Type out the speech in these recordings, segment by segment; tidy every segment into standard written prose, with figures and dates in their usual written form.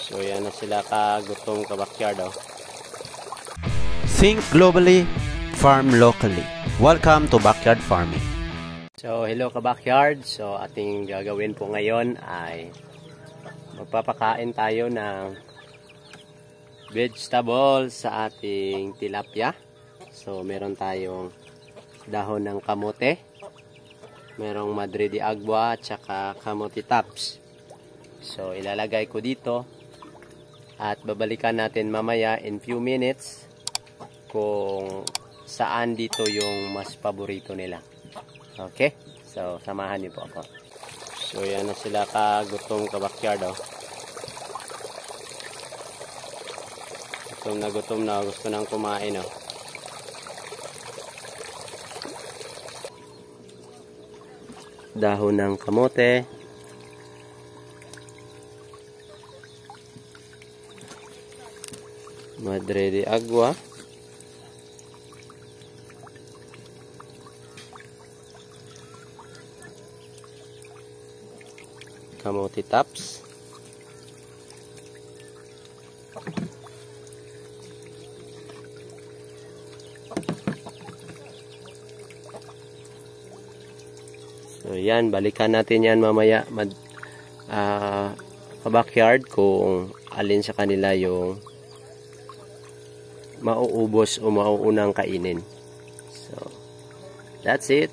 So yan na sila kagutom ka backyard oh. Think globally, farm locally. Welcome to backyard farming. So hello ka backyard. So ating gagawin po ngayon ay magpapakain tayo ng vegetable sa ating tilapia. So meron tayong dahon ng kamote, merong madre de agua at saka kamote tops. So ilalagay ko dito at babalikan natin mamaya in few minutes kung saan dito yung mas paborito nila. Okay? So samahan niyo po ako. So yan na sila kagutom ka backyard oh. Gutom na, gusto nang kumain oh. Dahon ng kamote, madre de agua, kamote tops, so yan, balikan natin yan mamaya backyard kung alin sa kanila yung mauubos o mauunang kainin. So that's it.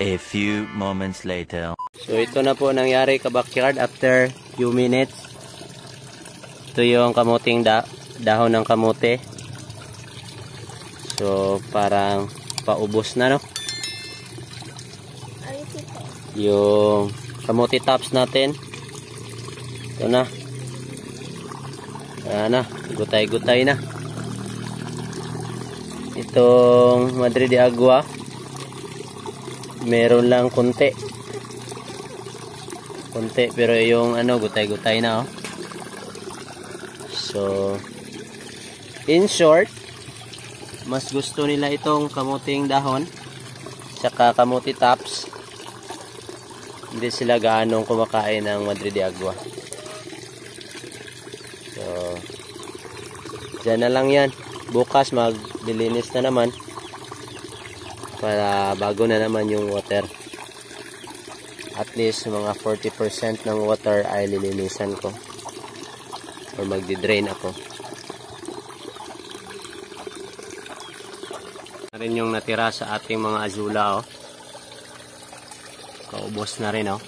A few moments later. So ito na po nangyari ka backyard after few minutes. Ito yung kamuting dahon ng kamote. So parang paubos na no. Yung kamote tops natin. Ito na. Ayan na, gutay-gutay na. Itong madre de agua meron lang konti pero yung ano gutay-gutay na oh. So in short, mas gusto nila itong kamuting dahon saka kamuti tops. Hindi sila gaanong kumakain ng madre de agua. So dyan na lang yan. Bukas maglilinis na naman para bago na naman yung water. At least mga 40% ng water ay lilinisan ko or magdi-drain ako. Na rin yung natira sa ating mga azula oh. Kaubos na rin oh.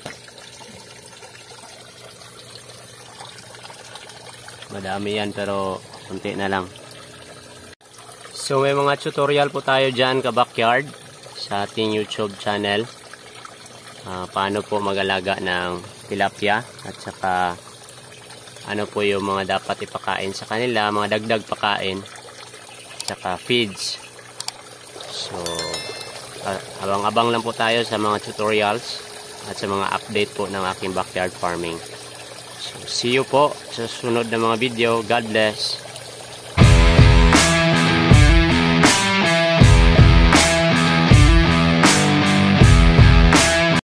Madami yan pero konti na lang. So may mga tutorial po tayo dyan ka backyard sa ating YouTube channel. Paano po mag-alaga ng tilapia at saka ano po yung mga dapat ipakain sa kanila, mga dagdag pakain at saka feeds. So abang-abang lang po tayo sa mga tutorials at sa mga update po ng aking backyard farming. So see you po sa sunod na mga video. God bless.